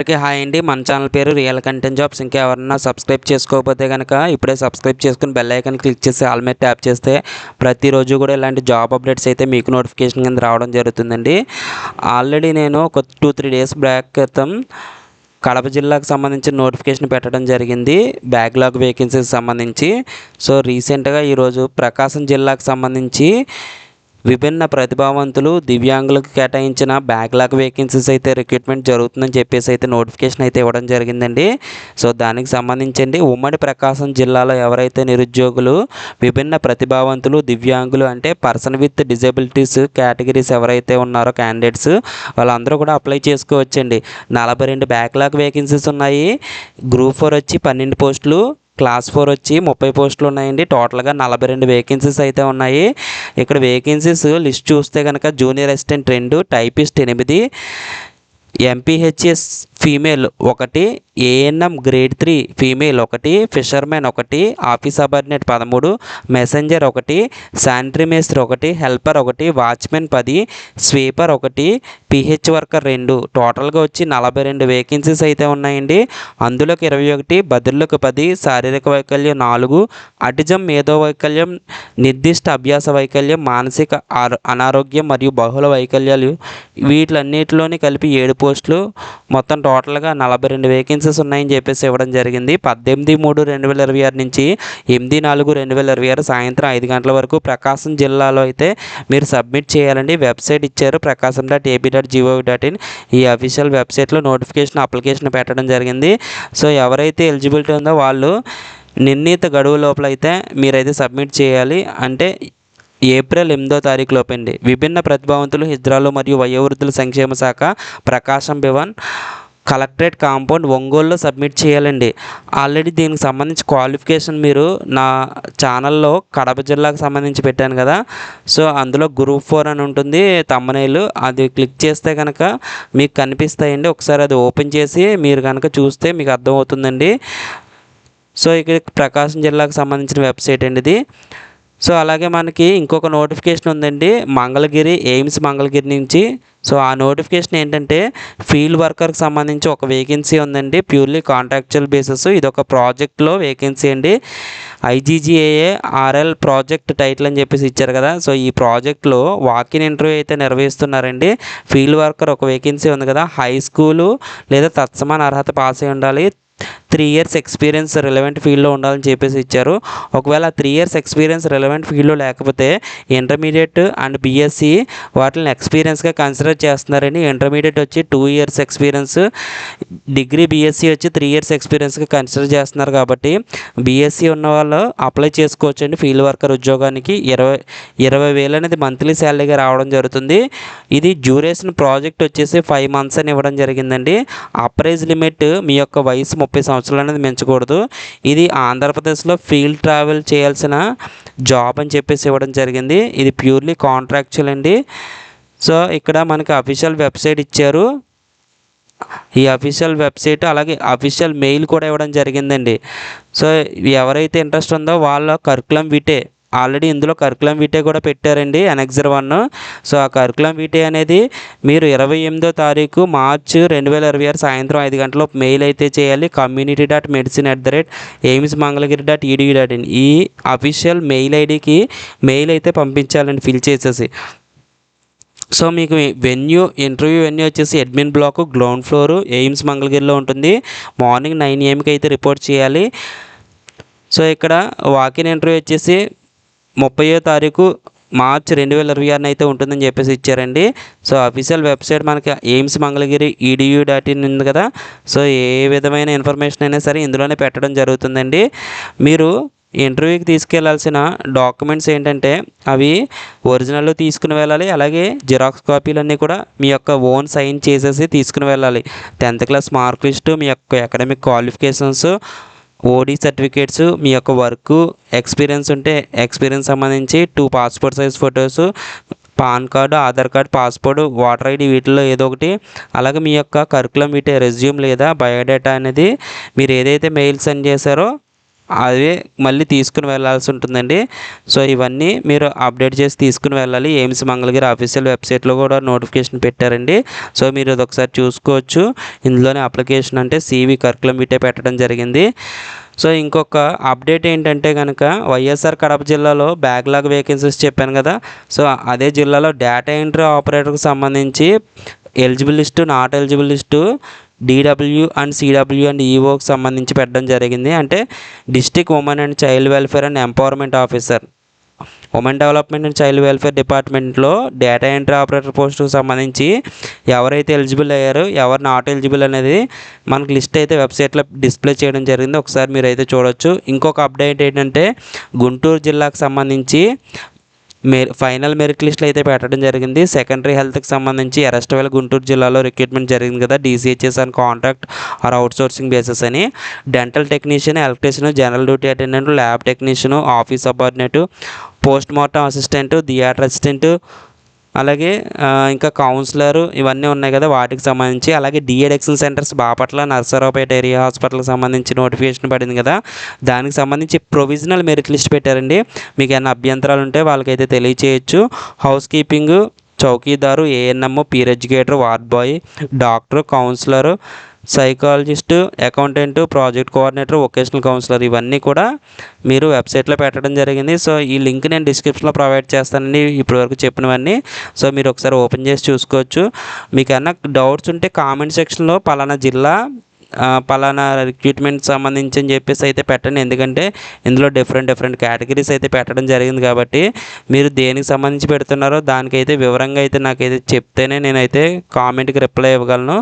అందరికీ హాయ్ అండి. మన ఛానల్ పేరు రియల్ కంటెంట్ జాబ్స్. ఇంకా ఎవరన్నా సబ్స్క్రైబ్ చేసుకోకపోతే కనుక ఇప్పుడే సబ్స్క్రైబ్ చేసుకుని బెల్ ఐకాన్ క్లిక్ చేసి ఆల్ మీద ట్యాప్ చేస్తే ప్రతిరోజు కూడా ఇలాంటి జాబ్ అప్డేట్స్ అయితే మీకు నోటిఫికేషన్ కింద రావడం జరుగుతుందండి. ఆల్రెడీ నేను ఒక 2-3 డేస్ బ్యాక్ క్రితం కడప జిల్లాకు సంబంధించిన నోటిఫికేషన్ పెట్టడం జరిగింది, బ్యాక్లాగ్ వేకెన్సీకి సంబంధించి. సో రీసెంట్గా ఈరోజు ప్రకాశం జిల్లాకు సంబంధించి విభిన్న ప్రతిభావంతులు దివ్యాంగులకు కేటాయించిన బ్యాక్లాగ్ వేకెన్సీస్ అయితే రిక్రూట్మెంట్ జరుగుతుందని చెప్పేసి అయితే నోటిఫికేషన్ అయితే ఇవ్వడం జరిగిందండి. సో దానికి సంబంధించండి ఉమ్మడి ప్రకాశం జిల్లాలో ఎవరైతే నిరుద్యోగులు విభిన్న ప్రతిభావంతులు దివ్యాంగులు అంటే పర్సన్ విత్ డిజబిలిటీస్ కేటగిరీస్ ఎవరైతే ఉన్నారో క్యాండిడేట్స్ వాళ్ళందరూ కూడా అప్లై చేసుకోవచ్చండి. 42 బ్యాక్లాగ్ వేకెన్సీస్ ఉన్నాయి. గ్రూప్ 4 వచ్చి 12 పోస్టులు, క్లాస్ 4 వచ్చి 30 పోస్టులు ఉన్నాయండి. టోటల్గా 42 వేకెన్సీస్ అయితే ఉన్నాయి. ఇక్కడ వేకెన్సీస్ లిస్ట్ చూస్తే కనుక junior assistant 2, typist 8, MPHS female 1, ANM grade 3 female 1, fishermen 1, office subordinate 13, messenger 1, sanitary మేస్త్రి 1, helper 1, watchmen 10, sweeper 1, PH worker 2. టోటల్గా వచ్చి 42 వేకెన్సీస్ అయితే ఉన్నాయండి. అందులోకి 21 బదిలీలకు 10, శారీరక వైకల్యం 4, అటిజం మేధో వైకల్యం, నిర్దిష్ట అభ్యాస వైకల్యం, మానసిక అనారోగ్యం మరియు బహుళ వైకల్యాలు వీటిలన్నిటిలోని కలిపి 7 పోస్టులు. మొత్తం టోటల్గా 42 వేకెన్సీస్ ఉన్నాయని చెప్పేసి ఇవ్వడం జరిగింది. 18/3/2026 నుంచి 8/4/2026 సాయంత్రం 5 గంటల వరకు ప్రకాశం జిల్లాలో అయితే మీరు సబ్మిట్ చేయాలండి. వెబ్సైట్ ఇచ్చారు prakasam.ab.gov.in. ఈ అఫీషియల్ వెబ్సైట్లో నోటిఫికేషన్ అప్లికేషన్ పెట్టడం జరిగింది. సో ఎవరైతే ఎలిజిబిలిటీ ఉందో వాళ్ళు నిర్ణీత గడువు లోపల అయితే మీరైతే సబ్మిట్ చేయాలి. అంటే ఏప్రిల్ 8వ తారీఖు లోపండి. విభిన్న ప్రతిభావంతులు హిజ్రాలు మరియు వయోవృద్ధుల సంక్షేమ శాఖ, ప్రకాశం భవన్, కలెక్టరేట్ కాంపౌండ్, ఒంగోలులో సబ్మిట్ చేయాలండి. ఆల్రెడీ దీనికి సంబంధించి క్వాలిఫికేషన్ మీరు నా ఛానల్లో కడప జిల్లాకు సంబంధించి పెట్టాను కదా, సో అందులో గ్రూప్ 4 అని ఉంటుంది థంబ్నెయిల్, అది క్లిక్ చేస్తే కనుక మీకు కనిపిస్తాయండి. ఒకసారి అది ఓపెన్ చేసి మీరు కనుక చూస్తే మీకు అర్థమవుతుందండి. సో ఇక్కడ ప్రకాశం జిల్లాకు సంబంధించిన వెబ్సైట్ అండి ఇది. సో అలాగే మనకి ఇంకొక నోటిఫికేషన్ ఉందండి మంగళగిరి, ఎయిమ్స్ మంగళగిరి నుంచి. సో ఆ నోటిఫికేషన్ ఏంటంటే ఫీల్డ్ వర్కర్కి సంబంధించి ఒక వేకెన్సీ ఉందండి, ప్యూర్లీ కాంట్రాక్చువల్ బేసిస్. ఇది ఒక ప్రాజెక్ట్లో వేకెన్సీ అండి. IGGAARL ప్రాజెక్ట్ టైటిల్ అని చెప్పేసి ఇచ్చారు కదా. సో ఈ ప్రాజెక్ట్లో వాకిన్ ఇంటర్వ్యూ అయితే నిర్వహిస్తున్నారండి. ఫీల్డ్ వర్కర్ ఒక వేకెన్సీ ఉంది కదా, హై స్కూలు లేదా తత్సమాన అర్హత పాస్ అయి ఉండాలి, 3 years ఎక్స్పీరియన్స్ రిలవెంట్ ఫీల్డ్లో ఉండాలని చెప్పేసి ఇచ్చారు. ఒకవేళ 3 years ఎక్స్పీరియన్స్ రిలవెంట్ ఫీల్డ్లో లేకపోతే ఇంటర్మీడియట్ అండ్ బీఎస్సీ వాటిని ఎక్స్పీరియన్స్గా కన్సిడర్ చేస్తున్నారండి. ఇంటర్మీడియట్ వచ్చి 2 years ఎక్స్పీరియన్స్, డిగ్రీ బీఎస్సీ వచ్చి 3 years ఎక్స్పీరియన్స్గా కన్సిడర్ చేస్తున్నారు. కాబట్టి బీఎస్సీ ఉన్న వాళ్ళు అప్లై చేసుకోవచ్చండి. ఫీల్డ్ వర్కర్ ఉద్యోగానికి 20,000 అనేది మంత్లీ శాలరీగా రావడం జరుగుతుంది. ఇది డ్యూరేషన్ ప్రాజెక్ట్ వచ్చేసి 5 months అని ఇవ్వడం జరిగిందండి. అప్రైజ్ లిమిట్ మీ యొక్క వయసు 30 సంవత్సరాలు అనేది మించకూడదు. ఇది ఆంధ్రప్రదేశ్లో ఫీల్డ్ ట్రావెల్ చేయాల్సిన జాబ్ అని చెప్పేసి ఇవ్వడం జరిగింది. ఇది ప్యూర్లీ కాంట్రాక్చువల్ అండి. సో ఇక్కడ మనకి అఫీషియల్ వెబ్సైట్ ఇచ్చారు. ఈ అఫీషియల్ వెబ్సైట్ అలాగే అఫీషియల్ మెయిల్ కూడా ఇవ్వడం జరిగిందండి. సో ఎవరైతే ఇంట్రెస్ట్ ఉందో వాళ్ళ కరికులం విటే, ఆల్రెడీ ఇందులో కరికులం వీటే కూడా పెట్టారండి అనెక్సర్ 1. సో ఆ కరికులం వీటే అనేది మీరు 28వ తారీఖు మార్చి 2026 సాయంత్రం 5 గంటలకు మెయిల్ అయితే చేయాలి. community.medicine@aimsmangalagiri.edu.in ఈ అఫీషియల్ మెయిల్ ఐడికి మెయిల్ అయితే పంపించాలండి ఫిల్ చేసేసి. సో మీకు ఇంటర్వ్యూ వెన్యూ వచ్చేసి admin block, ground floor, AIIMS మంగళగిరిలో ఉంటుంది. మార్నింగ్ 9 AM అయితే రిపోర్ట్ చేయాలి. సో ఇక్కడ వాకిన్ ఇంటర్వ్యూ వచ్చేసి 30వ తారీఖు మార్చి 2026 అయితే ఉంటుందని చెప్పేసి ఇచ్చారండి. సో అఫీషియల్ వెబ్సైట్ మనకి ఎయిమ్స్ మంగళగిరి edu.in ఉంది కదా. సో ఏ విధమైన ఇన్ఫర్మేషన్ అయినా సరే ఇందులోనే పెట్టడం జరుగుతుందండి. మీరు ఇంటర్వ్యూకి తీసుకెళ్లాల్సిన డాక్యుమెంట్స్ ఏంటంటే అవి ఒరిజినల్ తీసుకుని వెళ్ళాలి. అలాగే జిరాక్స్ కాపీలన్నీ కూడా మీ యొక్క ఓన్ సైన్ చేసేసి తీసుకుని వెళ్ళాలి. 10th క్లాస్ మార్క్ లిస్టు, మీ యొక్క అకాడమిక్ క్వాలిఫికేషన్స్, ఓడి సర్టిఫికేట్స్, మీ యొక్క వర్క్ ఎక్స్పీరియన్స్ ఉంటే ఎక్స్పీరియన్స్ సంబంధించి 2 passport size photos, pan card, Aadhaar card, passport, voter ID వీటిల్లో ఏదో ఒకటి. అలాగే మీ యొక్క కరికులం వీటే రెజ్యూమ్ లేదా బయోడేటా అనేది మీరు ఏదైతే మెయిల్ సెండ్ చేశారో అవే మళ్ళీ తీసుకుని వెళ్ళాల్సి ఉంటుందండి. సో ఇవన్నీ మీరు అప్డేట్ చేసి తీసుకుని వెళ్ళాలి. ఎయిమ్స్ మంగళగిరి అఫీషియల్ వెబ్సైట్లో కూడా నోటిఫికేషన్ పెట్టారండి. సో మీరు అది ఒకసారి చూసుకోవచ్చు. ఇందులోనే అప్లికేషన్ అంటే CV కరికులం వీటే పెట్టడం జరిగింది. సో ఇంకొక అప్డేట్ ఏంటంటే కనుక వైఎస్ఆర్ కడప జిల్లాలో బ్యాక్లాగ్ వేకెన్సీస్ చెప్పాను కదా. సో అదే జిల్లాలో డేటా ఎంట్రీ ఆపరేటర్కి సంబంధించి eligible list, not eligible list, DW and CW and EOకి సంబంధించి పెట్టడం జరిగింది. అంటే district women and child welfare and empowerment officer, women development and child welfare డిపార్ట్మెంట్లో డేటా ఎంట్రీ ఆపరేటర్ పోస్టుకు సంబంధించి ఎవరైతే ఎలిజిబుల్ అయ్యారో ఎవరు నాట్ ఎలిజిబుల్ అనేది మనకు లిస్ట్ అయితే వెబ్సైట్లో డిస్ప్లే చేయడం జరిగింది. ఒకసారి మీరు అయితే చూడవచ్చు. ఇంకొక అప్డేట్ ఏంటంటే గుంటూరు జిల్లాకు సంబంధించి ఫైనల్ మెరిట్ లిస్టులు అయితే పెట్టడం జరిగింది. సెకండరీ హెల్త్కి సంబంధించి ఎరస్టవేల్ గుంటూరు జిల్లాలో రిక్రూట్మెంట్ జరిగింది కదా, DCHS and contract or outsourcing basis అని. Dental technician, electrician, general duty attendant, lab technician, office subordinate, post mortem assistant, theatre assistant, అలాగే ఇంకా కౌన్సిలర్ ఇవన్నీ ఉన్నాయి కదా వాటికి సంబంధించి. అలాగే DED centres Bapatla, Narasaraopet area హాస్పిటల్కి సంబంధించి నోటిఫికేషన్ పడింది కదా, దానికి సంబంధించి ప్రొవిజనల్ మెరిట్ లిస్ట్ పెట్టారండి. మీకు ఏమైనా అభ్యంతరాలు ఉంటే వాళ్ళకైతే తెలియచేయచ్చు. హౌస్ కీపింగ్, చౌకీదారు, ANM, peer educator, ward boy, doctor, counsellor, psychologist, accountant, project coordinator, vocational counsellor ఇవన్నీ కూడా మీరు వెబ్సైట్లో పెట్టడం జరిగింది. సో ఈ లింక్ నేను డిస్క్రిప్షన్లో ప్రొవైడ్ చేస్తానండి ఇప్పటివరకు చెప్పినవన్నీ. సో మీరు ఒకసారి ఓపెన్ చేసి చూసుకోవచ్చు. మీకు ఏమన్నా డౌట్స్ ఉంటే కామెంట్ సెక్షన్లో పలానా జిల్లా పలానా రిక్రూట్మెంట్ సంబంధించి అని చెప్పేసి అయితే పెట్టండి. ఎందుకంటే ఇందులో డిఫరెంట్ కేటగిరీస్ అయితే పెట్టడం జరిగింది కాబట్టి మీరు దేనికి సంబంధించి పెడుతున్నారో దానికైతే వివరంగా అయితే నాకైతే చెప్తేనే నేనైతే కామెంట్కి రిప్లై ఇవ్వగలను.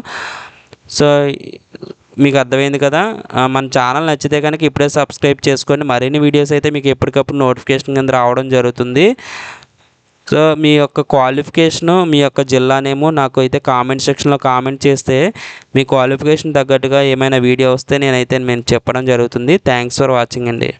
సో మీకు అర్థమైంది కదా. మన ఛానల్ నచ్చితే కనుక ఇప్పుడే సబ్స్క్రైబ్ చేసుకోండి. మరిన్ని వీడియోస్ అయితే మీకు ఎప్పటికప్పుడు నోటిఫికేషన్ కింద రావడం జరుగుతుంది. సో మీ యొక్క క్వాలిఫికేషను, మీ యొక్క జిల్లా నేమో నాకు అయితే కామెంట్ సెక్షన్లో కామెంట్ చేస్తే మీ క్వాలిఫికేషన్ తగ్గట్టుగా ఏమైనా వీడియో వస్తే నేను చెప్పడం జరుగుతుంది. థ్యాంక్స్ ఫర్ వాచింగ్ అండి.